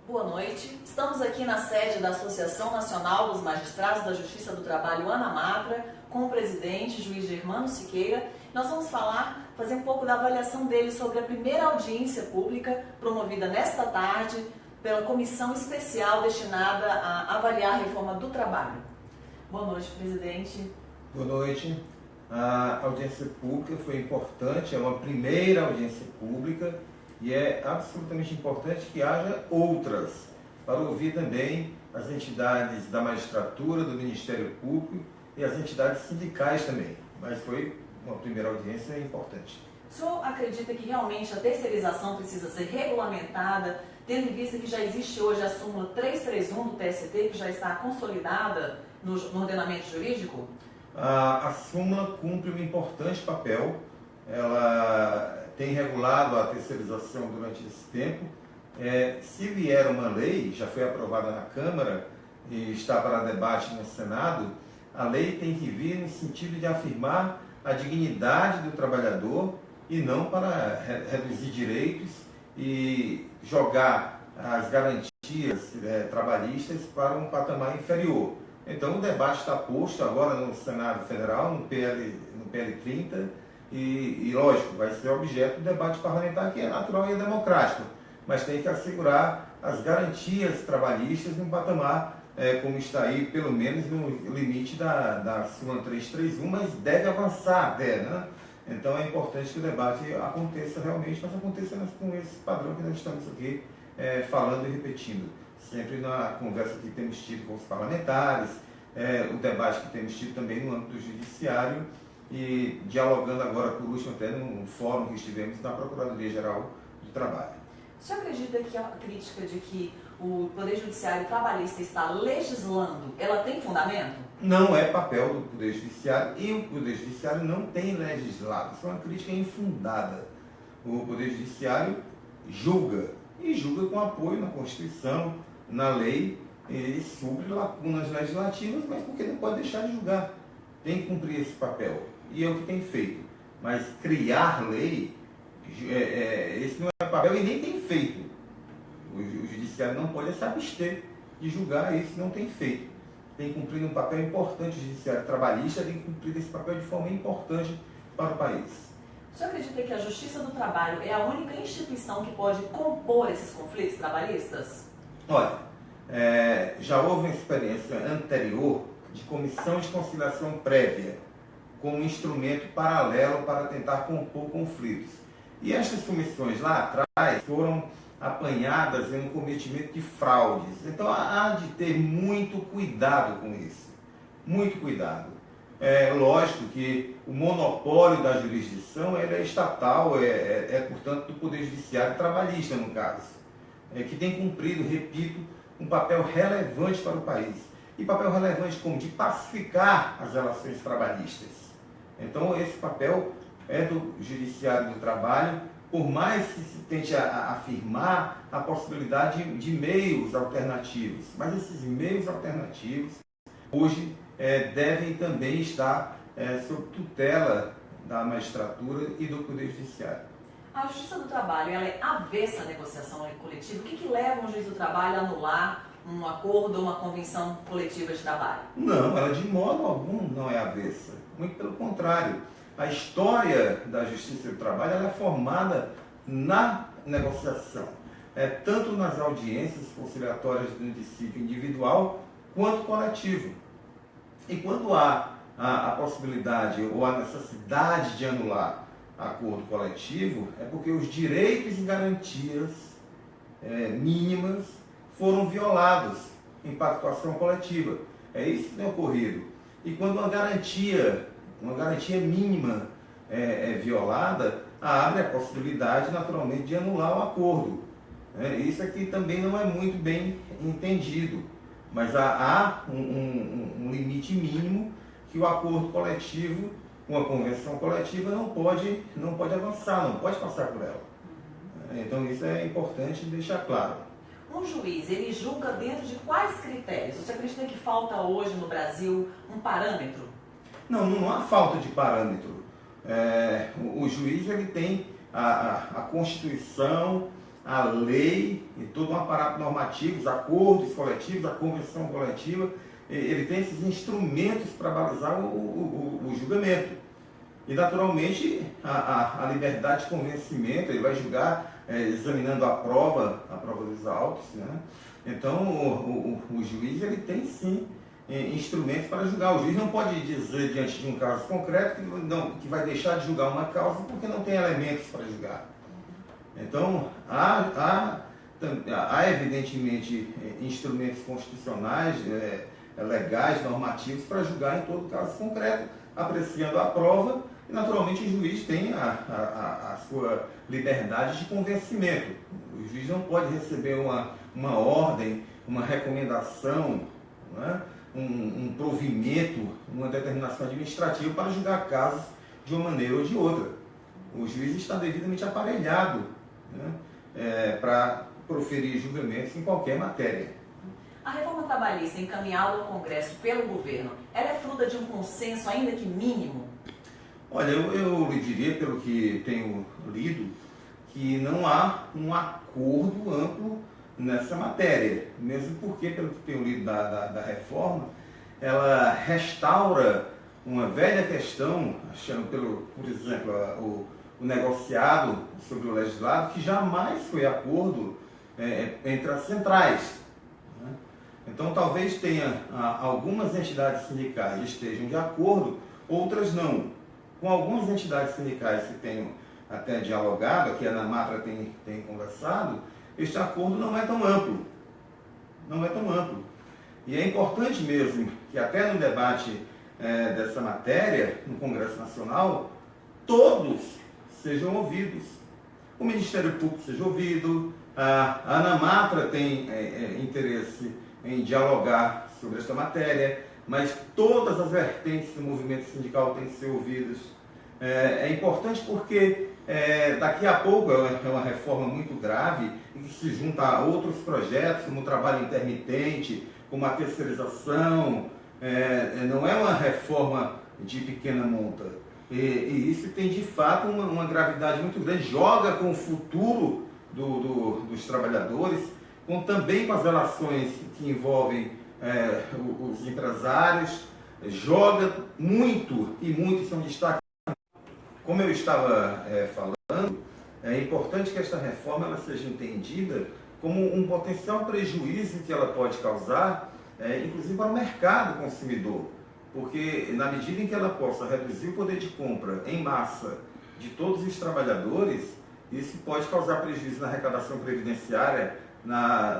Boa noite. Estamos aqui na sede da Associação Nacional dos Magistrados da Justiça do Trabalho, Ana Matra, com o presidente, juiz Germano Siqueira. Nós vamos fazer um pouco da avaliação dele sobre a primeira audiência pública promovida nesta tarde pela comissão especial destinada a avaliar a reforma do trabalho. Boa noite, presidente. Boa noite. A audiência pública foi importante, é uma primeira audiência pública e é absolutamente importante que haja outras, para ouvir também as entidades da magistratura, do Ministério Público e as entidades sindicais também. Mas foi uma primeira audiência importante. O senhor acredita que realmente a terceirização precisa ser regulamentada, tendo em vista que já existe hoje a súmula 331 do TST, que já está consolidada no ordenamento jurídico? A súmula cumpre um importante papel, ela tem regulado a terceirização durante esse tempo. Se vier uma lei, já foi aprovada na Câmara e está para debate no Senado, a lei tem que vir no sentido de afirmar a dignidade do trabalhador e não para reduzir direitos e jogar as garantias trabalhistas para um patamar inferior. Então o debate está posto agora no Senado Federal, no PL 30, e lógico, vai ser objeto do debate parlamentar, que é natural e é democrático, mas tem que assegurar as garantias trabalhistas num patamar, como está aí, pelo menos no limite da súmula 331, mas deve avançar até, né? Então é importante que o debate aconteça realmente, mas aconteça com esse padrão que nós estamos aqui falando e repetindo. Sempre na conversa que temos tido com os parlamentares, o debate que temos tido também no âmbito do judiciário e dialogando agora, por último, até num fórum que estivemos na Procuradoria-Geral do Trabalho. O senhor acredita que a crítica de que o Poder Judiciário Trabalhista está legislando, ela tem fundamento? Não é papel do Poder Judiciário e o Poder Judiciário não tem legislado. Isso é uma crítica infundada. O Poder Judiciário julga e julga com apoio na Constituição, na lei, e supre lacunas legislativas, mas porque não pode deixar de julgar. Tem que cumprir esse papel. E é o que tem feito. Mas criar lei, esse não é papel e nem tem feito. O Judiciário não pode se abster de julgar, isso não tem feito. Tem cumprido um papel importante, o Judiciário Trabalhista tem cumprido esse papel de forma importante para o país. O senhor acredita que a Justiça do Trabalho é a única instituição que pode compor esses conflitos trabalhistas? Olha, já houve uma experiência anterior de comissão de conciliação prévia como instrumento paralelo para tentar compor conflitos. E estas comissões lá atrás foram apanhadas em um cometimento de fraudes. Então há de ter muito cuidado com isso. Muito cuidado. É lógico que o monopólio da jurisdição é estatal, portanto, do Poder Judiciário Trabalhista, no caso, que tem cumprido, repito, um papel relevante para o país. E papel relevante como? De pacificar as relações trabalhistas. Então, esse papel é do Judiciário do Trabalho, por mais que se tente afirmar a possibilidade de meios alternativos. Mas esses meios alternativos, hoje, devem também estar sob tutela da magistratura e do Poder Judiciário. A Justiça do Trabalho, ela é avessa à negociação coletiva? O que leva um juiz do trabalho a anular um acordo ou uma convenção coletiva de trabalho? Não, ela de modo algum não é avessa. Muito pelo contrário. A história da Justiça do Trabalho ela é formada na negociação. Tanto nas audiências conciliatórias do dissídio individual quanto coletivo. E quando há a possibilidade ou a necessidade de anular acordo coletivo, é porque os direitos e garantias mínimas foram violados em pactuação coletiva. É isso que tem ocorrido. E quando uma garantia mínima é violada, abre a possibilidade, naturalmente, de anular o acordo. Isso aqui também não é muito bem entendido, mas há um limite mínimo que o acordo coletivo, uma convenção coletiva, não pode avançar, não pode passar por ela. Então isso é importante deixar claro. Um juiz, ele julga dentro de quais critérios? Você acredita que falta hoje no Brasil um parâmetro? Não há falta de parâmetro. O juiz ele tem a Constituição, a lei e todo um aparato normativo, os acordos coletivos, a convenção coletiva, ele tem esses instrumentos para balizar o julgamento. E, naturalmente, a liberdade de convencimento, ele vai julgar examinando a prova dos autos, né? Então, o juiz, ele tem, sim, instrumentos para julgar. O juiz não pode dizer, diante de um caso concreto, que vai deixar de julgar uma causa porque não tem elementos para julgar. Então, há evidentemente, instrumentos constitucionais, legais, normativos, para julgar em todo caso concreto, apreciando a prova, e naturalmente o juiz tem a sua liberdade de convencimento. O juiz não pode receber uma ordem, uma recomendação, né? um provimento, uma determinação administrativa para julgar casos de uma maneira ou de outra. O juiz está devidamente aparelhado, né? Para proferir julgamentos em qualquer matéria. A reforma trabalhista encaminhada ao Congresso pelo governo, ela é fruto de um consenso, ainda que mínimo? Olha, eu lhe diria, pelo que tenho lido, que não há um acordo amplo nessa matéria, mesmo porque, pelo que tenho lido da reforma, ela restaura uma velha questão, achando por exemplo, o negociado sobre o legislado, que jamais foi acordo entre as centrais. Né? Então, talvez tenha algumas entidades sindicais que estejam de acordo, outras não. Com algumas entidades sindicais que tenham até dialogado, que a ANAMATRA tem conversado, este acordo não é tão amplo. Não é tão amplo. E é importante mesmo que até no debate dessa matéria, no Congresso Nacional, todos sejam ouvidos. O Ministério Público seja ouvido, a ANAMATRA tem interesse em dialogar sobre esta matéria, mas todas as vertentes do movimento sindical têm que ser ouvidas. É importante porque daqui a pouco é uma reforma muito grave e que se junta a outros projetos, como o trabalho intermitente, como a terceirização. Não é uma reforma de pequena monta. E isso tem de fato uma gravidade muito grande, joga com o futuro dos trabalhadores, também com as relações que envolvem os empresários, joga muito, e muito são destaque. Como eu estava falando, é importante que esta reforma ela seja entendida como um potencial prejuízo que ela pode causar, inclusive para o mercado consumidor, porque na medida em que ela possa reduzir o poder de compra em massa de todos os trabalhadores, isso pode causar prejuízo na arrecadação previdenciária, na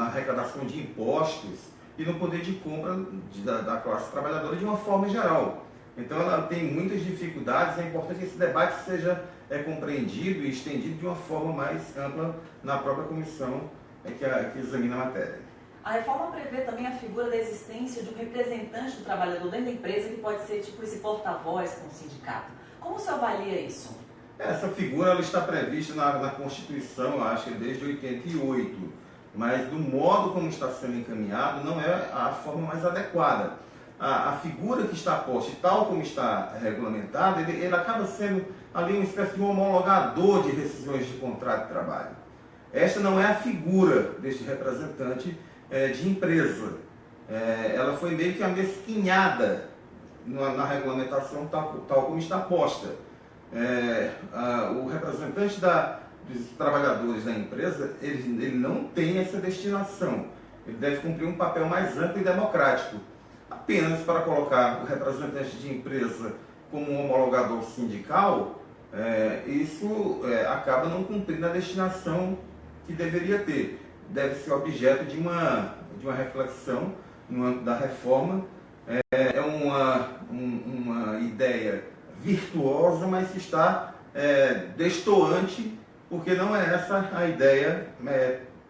arrecadação de impostos e no poder de compra da classe trabalhadora de uma forma geral. Então ela tem muitas dificuldades, é importante que esse debate seja compreendido e estendido de uma forma mais ampla na própria comissão que examina a matéria. A reforma prevê também a figura da existência de um representante do trabalhador dentro da empresa que pode ser tipo esse porta-voz com o sindicato. Como você avalia isso? Essa figura ela está prevista na Constituição, eu acho que desde 88, mas do modo como está sendo encaminhado não é a forma mais adequada. A figura que está posta, tal como está regulamentada, ele acaba sendo ali uma espécie de um homologador de rescisões de contrato de trabalho. Esta não é a figura deste representante de empresa. Ela foi meio que amesquinhada na regulamentação tal como está posta. O representante dos trabalhadores da empresa, ele não tem essa destinação. Ele deve cumprir um papel mais amplo e democrático. Apenas para colocar o representante de empresa como um homologador sindical, isso acaba não cumprindo a destinação que deveria ter. Deve ser objeto de uma reflexão no âmbito da reforma. É uma ideia virtuosa, mas que está destoante, porque não é essa a ideia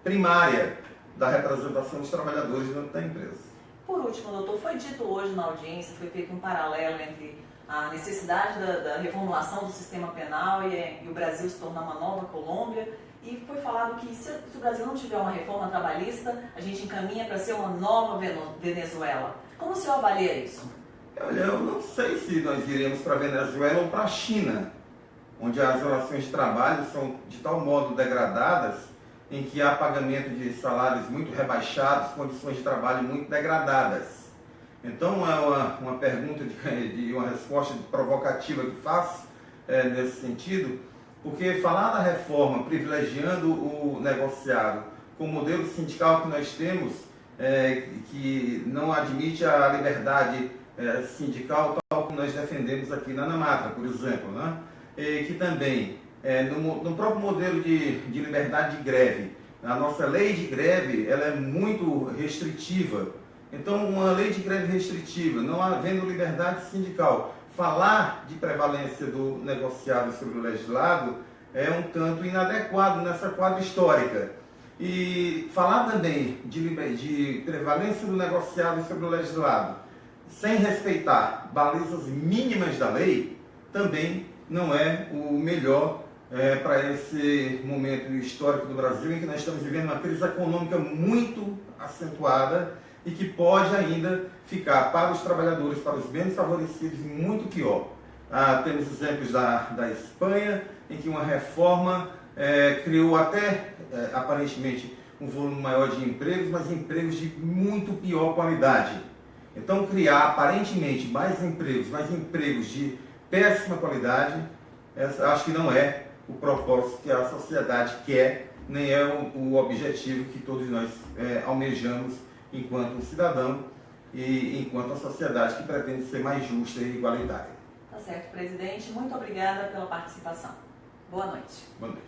primária da representação dos trabalhadores dentro da empresa. Por último, doutor, foi dito hoje na audiência, foi feito um paralelo entre a necessidade da reformulação do sistema penal e o Brasil se tornar uma nova Colômbia, e foi falado que se o Brasil não tiver uma reforma trabalhista, a gente encaminha para ser uma nova Venezuela. Como o senhor avalia isso? Olha, eu não sei se nós iremos para a Venezuela ou para a China. onde as relações de trabalho são de tal modo degradadas, em que há pagamento de salários muito rebaixados, condições de trabalho muito degradadas. Então, é uma pergunta de uma resposta provocativa que faço nesse sentido, porque falar da reforma privilegiando o negociado com o modelo sindical que nós temos, que não admite a liberdade sindical tal como nós defendemos aqui na ANAMATRA, por exemplo, né? Que também, no próprio modelo de liberdade de greve, a nossa lei de greve ela é muito restritiva. Então, uma lei de greve restritiva, não havendo liberdade sindical, falar de prevalência do negociado sobre o legislado é um tanto inadequado nessa quadra histórica. E falar também de prevalência do negociado sobre o legislado, sem respeitar balizas mínimas da lei, também não é o melhor para esse momento histórico do Brasil, em que nós estamos vivendo uma crise econômica muito acentuada e que pode ainda ficar para os trabalhadores, para os menos favorecidos, muito pior. Temos exemplos da Espanha, em que uma reforma criou até, aparentemente, um volume maior de empregos, mas empregos de muito pior qualidade. Então, criar aparentemente mais empregos de péssima qualidade, acho que não é o propósito que a sociedade quer, nem é o objetivo que todos nós almejamos enquanto cidadão e enquanto a sociedade que pretende ser mais justa e igualitária. Tá certo, presidente. Muito obrigada pela participação. Boa noite. Boa noite.